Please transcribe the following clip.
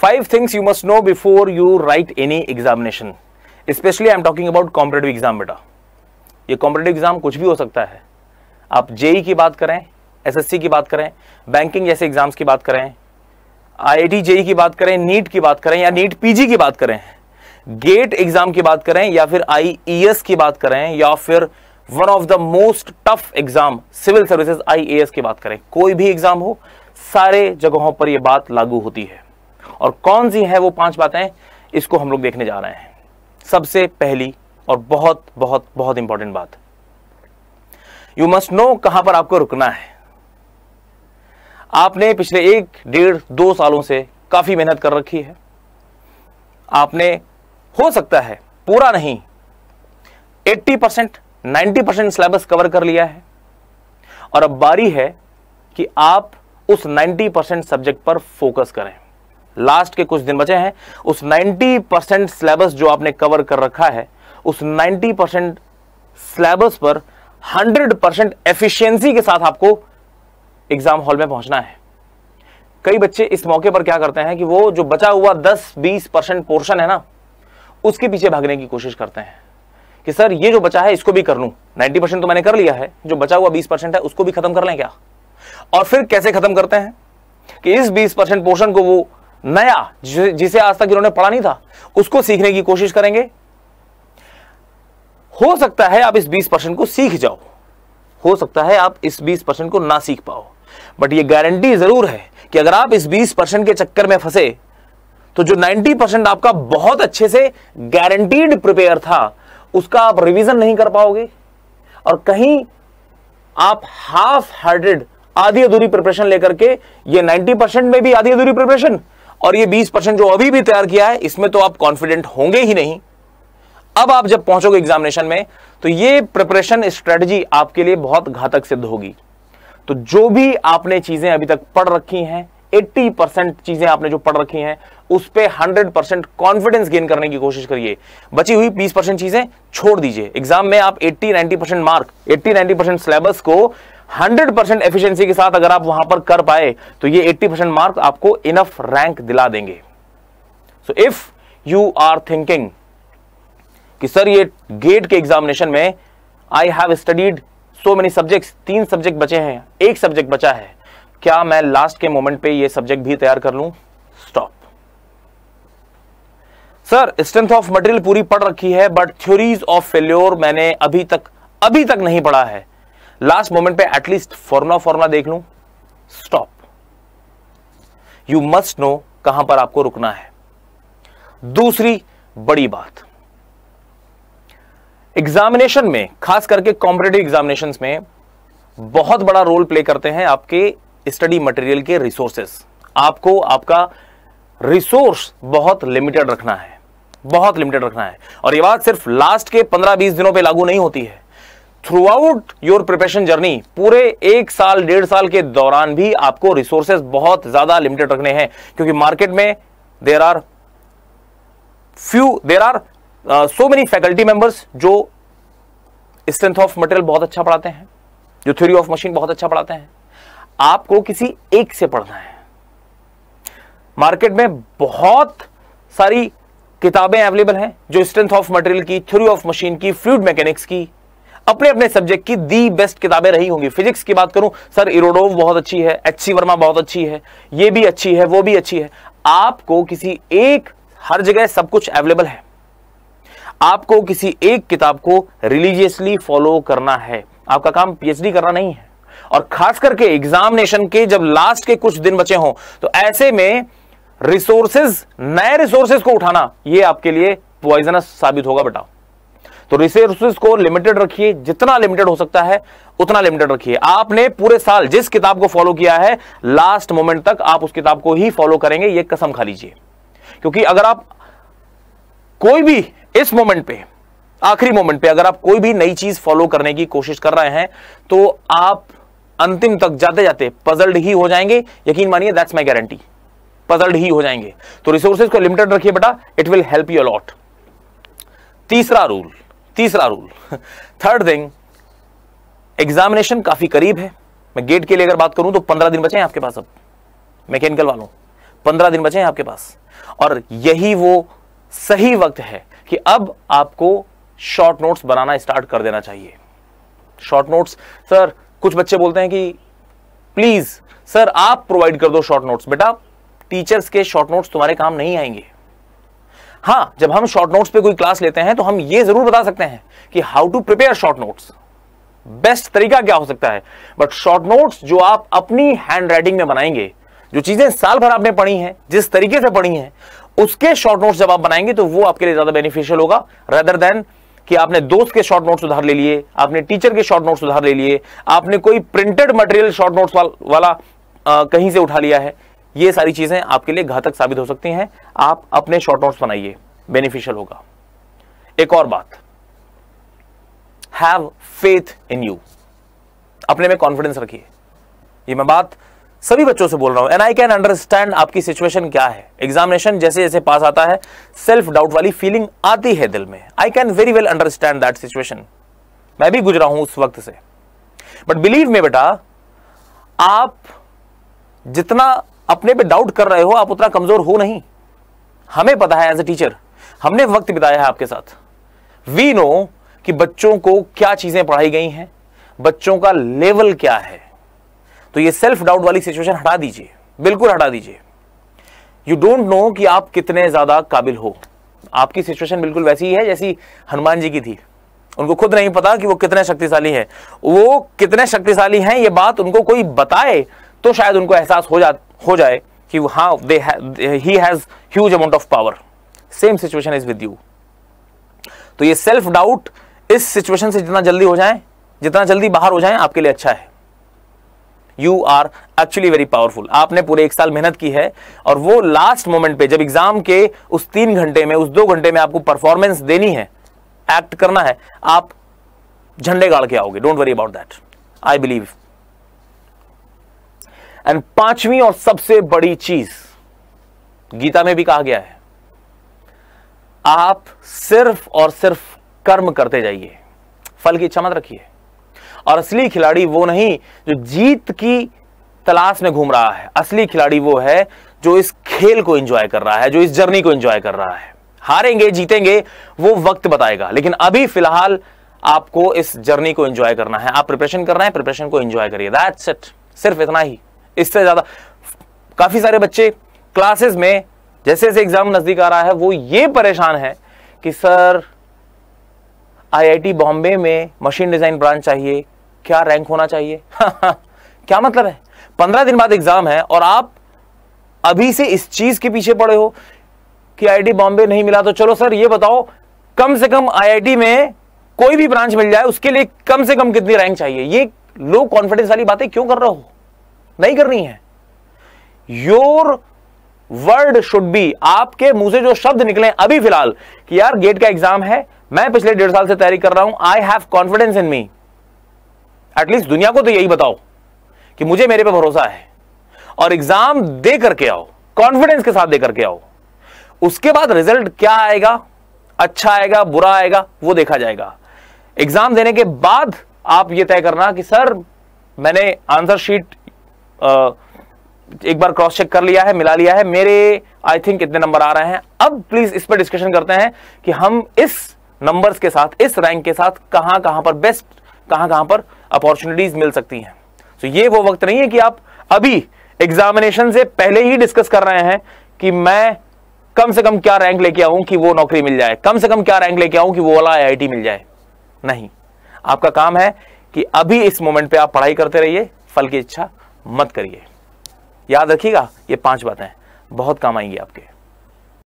5 things you must know before you write any examination. Especially I am talking about competitive exam बेटा। ये competitive exam कुछ भी हो सकता है। आप जेई की बात करें, एसएससी की बात करें, बैंकिंग जैसे एग्जाम्स की बात करें, आईआईटी जेई की बात करें, नीट की बात करें या नीट पीजी की बात करें, गेट एग्जाम की बात करें या फिर आईईएस की बात करें या फिर one of the most tough exam civil services IAS की बात करें, कोई भी एग्जाम हो, सारे जगहों पर यह बात लागू होती है। और कौन सी है वो 5 बातें, इसको हम लोग देखने जा रहे हैं। सबसे पहली और बहुत बहुत बहुत इंपॉर्टेंट बात, यू मस्ट नो कहां पर आपको रुकना है। आपने पिछले 1, 1.5, 2 सालों से काफी मेहनत कर रखी है। आपने हो सकता है पूरा नहीं 80%, 90% सिलेबस कवर कर लिया है और अब बारी है कि आप उस 90% सब्जेक्ट पर फोकस करें। लास्ट के कुछ दिन बचे हैं, उस 90% सिलेबस जो आपने कवर कर रखा है, उस 90% सिलेबस पर 100% एफिशिएंसी के साथ आपको एग्जाम हॉल में पहुंचना है। कई बच्चे इस मौके पर क्या करते हैं कि वो जो बचा हुआ 10-20% पोर्शन है ना, उसके पीछे भागने की कोशिश करते हैं कि सर ये जो बचा है इसको भी कर लूं, 90% तो मैंने कर लिया है, जो बचा हुआ 20% है उसको भी खत्म कर लें क्या। और फिर कैसे खत्म करते हैं कि इस 20% पोर्शन को वो नया जिसे आज तक इन्होंने पढ़ा नहीं था उसको सीखने की कोशिश करेंगे। हो सकता है आप इस 20% को सीख जाओ, हो सकता है आप इस 20% को ना सीख पाओ, बट ये गारंटी जरूर है कि अगर आप इस 20% के चक्कर में फंसे तो जो 90% आपका बहुत अच्छे से गारंटीड प्रिपेयर था उसका आप रिवीजन नहीं कर पाओगे और कहीं आप हाफ हार्टेड आधी अधूरी प्रिपरेशन लेकर के ये 90% में भी आधी अधूरी प्रिपरेशन और ये 20% जो अभी भी तैयार किया है इसमें तो आप कॉन्फिडेंट होंगे ही नहीं। अब आप जब पहुंचोगे एग्जामिनेशन में तो ये प्रिपरेशन स्ट्रेटजी आपके लिए बहुत घातक सिद्ध होगी। तो जो भी आपने चीजें अभी तक पढ़ रखी हैं, 80% चीजें आपने जो पढ़ रखी हैं उस पे 100% कॉन्फिडेंस गेन करने की कोशिश करिए। बची हुई 20% चीजें छोड़ दीजिए। एग्जाम में आप 80-90% मार्क, 80-90% सिलेबस को 100% एफिशिएंसी के साथ अगर आप वहां पर कर पाए तो ये 80% मार्क आपको इनफ रैंक दिला देंगे। So if you are thinking कि सर ये गेट के एग्जामिनेशन में I have studied so many subjects, 3 subject बचे हैं, 1 सब्जेक्ट बचा है, क्या मैं लास्ट के मोमेंट पे ये सब्जेक्ट भी तैयार कर लूं? Stop. Sir strength of material पूरी पढ़ रखी है बट थ्योरीज ऑफ फेल्योर मैंने अभी तक नहीं पढ़ा है, लास्ट मोमेंट पे एटलीस्ट फॉर्मुला देख लूं? स्टॉप। यू मस्ट नो कहां पर आपको रुकना है। दूसरी बड़ी बात, एग्जामिनेशन में, खास करके कॉम्पिटिटिव एग्जामिनेशंस में बहुत बड़ा रोल प्ले करते हैं आपके स्टडी मटेरियल के रिसोर्सेस। आपको आपका रिसोर्स बहुत लिमिटेड रखना है, बहुत लिमिटेड रखना है। और ये बात सिर्फ लास्ट के 15-20 दिनों पे लागू नहीं होती है, through out your preparation journey, पूरे 1 साल 1.5 साल के दौरान भी आपको रिसोर्सेस बहुत ज्यादा लिमिटेड रखने हैं। क्योंकि मार्केट में there are so many faculty members जो स्ट्रेंथ ऑफ मटेरियल बहुत अच्छा पढ़ाते हैं, जो थ्योरी ऑफ मशीन बहुत अच्छा पढ़ाते हैं। आपको किसी एक से पढ़ना है। मार्केट में बहुत सारी किताबें अवेलेबल हैं जो स्ट्रेंथ ऑफ मटेरियल की, थ्योरी ऑफ मशीन की, फ्लूइड मैकेनिक्स की, अपने अपने सब्जेक्ट की दी बेस्ट किताबें रही होंगी। फिजिक्स की बात करूं, सर इरोडोव बहुत अच्छी है, एचसी वर्मा बहुत अच्छी है, ये भी अच्छी है, वो भी अच्छी है। आपको किसी एक, हर जगह सब कुछ अवेलेबल है, आपको किसी एक किताब को रिलीजियसली फॉलो करना है। आपका काम पीएचडी करना नहीं है। और खास करके एग्जामिनेशन के जब लास्ट के कुछ दिन बचे हों तो ऐसे में रिसोर्सेज, नए रिसोर्सेज को उठाना ये आपके लिए पॉइजनस साबित होगा बेटा। तो रिसोर्सेज को लिमिटेड रखिए, जितना लिमिटेड हो सकता है उतना लिमिटेड रखिए। आपने पूरे साल जिस किताब को फॉलो किया है, लास्ट मोमेंट तक आप उस किताब को ही फॉलो करेंगे, ये कसम खा लीजिए। क्योंकि अगर आप कोई भी इस मोमेंट पे, आखिरी मोमेंट पे अगर आप कोई भी नई चीज फॉलो करने की कोशिश कर रहे हैं तो आप अंतिम तक जाते जाते पजल्ड ही हो जाएंगे। यकीन मानिए, दैट्स माय गारंटी, पजल्ड ही हो जाएंगे। तो रिसोर्सेज को लिमिटेड रखिए बेटा, it will help you a lot. तीसरा रूल, थर्ड थिंग, एग्जामिनेशन काफी करीब है। मैं गेट के लिए अगर बात करूं तो 15 दिन बचे हैं आपके पास। अब मैकेनिकल वालों 15 दिन बचे हैं आपके पास, और यही वो सही वक्त है कि अब आपको शॉर्ट नोट्स बनाना स्टार्ट कर देना चाहिए। शॉर्ट नोट्स, सर कुछ बच्चे बोलते हैं कि प्लीज सर आप प्रोवाइड कर दो शॉर्ट नोट्स। बेटा, टीचर्स के शॉर्ट नोट्स तुम्हारे काम नहीं आएंगे। हां, जब हम शॉर्ट नोट्स पे कोई क्लास लेते हैं तो हम ये जरूर बता सकते हैं कि how to prepare short notes, best तरीका क्या हो सकता है। बट शॉर्ट नोट्स जो आप अपनी हैंड राइटिंग में बनाएंगे, जो चीजें साल भर आपने पढ़ी हैं, जिस तरीके से पढ़ी हैं, उसके शॉर्ट नोट्स जब आप बनाएंगे तो वो आपके लिए ज्यादा बेनिफिशियल होगा, रेदर देन कि आपने दोस्त के शॉर्ट नोट्स उधार ले लिए, आपने टीचर के शॉर्ट नोट्स उधार ले लिए, आपने कोई प्रिंटेड मटेरियल शॉर्ट नोट्स वाला कहीं से उठा लिया है। ये सारी चीजें आपके लिए घातक साबित हो सकती हैं। आप अपने शॉर्ट नोट्स बनाइए, बेनिफिशियल होगा। एक और बात, हैव फेथ इन यू, अपने में कॉन्फिडेंस रखिए। ये मैं बात सभी बच्चों से बोल रहा हूं, एंड आई कैन अंडरस्टैंड आपकी सिचुएशन क्या है। एग्जामिनेशन जैसे जैसे पास आता है सेल्फ डाउट वाली फीलिंग आती है दिल में। I can very well understand that situation, मैं भी गुजरा हूं उस वक्त से। बट बिलीव में बेटा, आप जितना अपने पे डाउट कर रहे हो आप उतना कमजोर हो नहीं। हमें पता है, एज ए टीचर हमने वक्त बिताया है आपके साथ। वी नो कि बच्चों को क्या चीजें पढ़ाई गई हैं, बच्चों का लेवल क्या है। तो ये सेल्फ डाउट वाली सिचुएशन हटा दीजिए, बिल्कुल हटा दीजिए। यू डोंट नो कि आप कितने ज्यादा काबिल हो। आपकी सिचुएशन बिल्कुल वैसी ही है जैसी हनुमान जी की थी। उनको खुद नहीं पता कि वो कितने शक्तिशाली हैं। वो कितने शक्तिशाली हैं ये बात उनको कोई बताए तो शायद उनको एहसास हो जाए कि हाँ, he has huge amount of power. Same situation is with you. तो ये सेल्फ डाउट इस सिचुएशन से जितना जल्दी हो जाए, जितना जल्दी बाहर हो जाए, आपके लिए अच्छा है। You are actually very powerful. आपने पूरे 1 साल मेहनत की है, और वो लास्ट मोमेंट पे जब एग्जाम के उस 3 घंटे में, उस 2 घंटे में आपको परफॉर्मेंस देनी है, एक्ट करना है, आप झंडे गाड़ के आओगे। Don't worry about that, I believe. And 5वीं और सबसे बड़ी चीज, गीता में भी कहा गया है, आप सिर्फ और सिर्फ कर्म करते जाइए, फल की इच्छा मत रखिए। और असली खिलाड़ी वो नहीं जो जीत की तलाश में घूम रहा है। असली खिलाड़ी वो है जो इस खेल को एंजॉय कर रहा है, जो इस जर्नी को एंजॉय कर रहा है। हारेंगे जीतेंगे वो वक्त बताएगा, लेकिन अभी फिलहाल आपको इस जर्नी को एंजॉय करना है। आप प्रिपरेशन कर रहे हैं, प्रिपरेशन को एंजॉय करिए, दैट्स इट। सिर्फ इतना ही, इससे ज्यादा। काफी सारे बच्चे क्लासेस में जैसे जैसे एग्जाम नजदीक आ रहा है वो ये परेशान है कि सर आईआईटी बॉम्बे में मशीन डिजाइन ब्रांच चाहिए, क्या रैंक होना चाहिए? क्या मतलब है? 15 दिन बाद एग्जाम है और आप अभी से इस चीज के पीछे पड़े हो कि आईआईटी बॉम्बे नहीं मिला। तो चलो सर ये बताओ, कम से कम आईआईटी में कोई भी ब्रांच मिल जाए उसके लिए कम से कम कितनी रैंक चाहिए? ये लो कॉन्फिडेंस वाली बातें क्यों कर रहे हो? नहीं करनी है। योर वर्ड शुड बी, आपके मुंह से जो शब्द निकले अभी फिलहाल कि यार गेट का एग्जाम है, मैं पिछले 1.5 साल से तैयारी कर रहा हूं, I have confidence in me. At least दुनिया को तो यही बताओ कि मुझे मेरे पे भरोसा है, और एग्जाम दे करके आओ, कॉन्फिडेंस के साथ दे करके आओ। उसके बाद रिजल्ट क्या आएगा, अच्छा आएगा बुरा आएगा वो देखा जाएगा। एग्जाम देने के बाद आप ये तय करना कि सर मैंने आंसर शीट एक बार क्रॉस चेक कर लिया है, मिला लिया है, मेरे आई थिंक इतने नंबर आ रहे हैं। अब प्लीज इस पर डिस्कशन करते हैं कि हम इस नंबर्स के साथ, इस रैंक के साथ कहां पर बेस्ट, कहां पर अपॉर्चुनिटीज मिल सकती हैं। तो ये वो वक्त नहीं है कि आप अभी एग्जामिनेशन से पहले ही डिस्कस कर रहे हैं कि मैं कम से कम क्या रैंक लेके आऊं कि वो नौकरी मिल जाए, कम से कम क्या रैंक लेके आऊं कि वो वाला आईआईटी मिल जाए। नहीं, आपका काम है कि अभी इस मोमेंट पे आप पढ़ाई करते रहिए, फल की इच्छा मत करिए। याद रखिएगा, ये 5 बातें बहुत काम आएंगी आपके।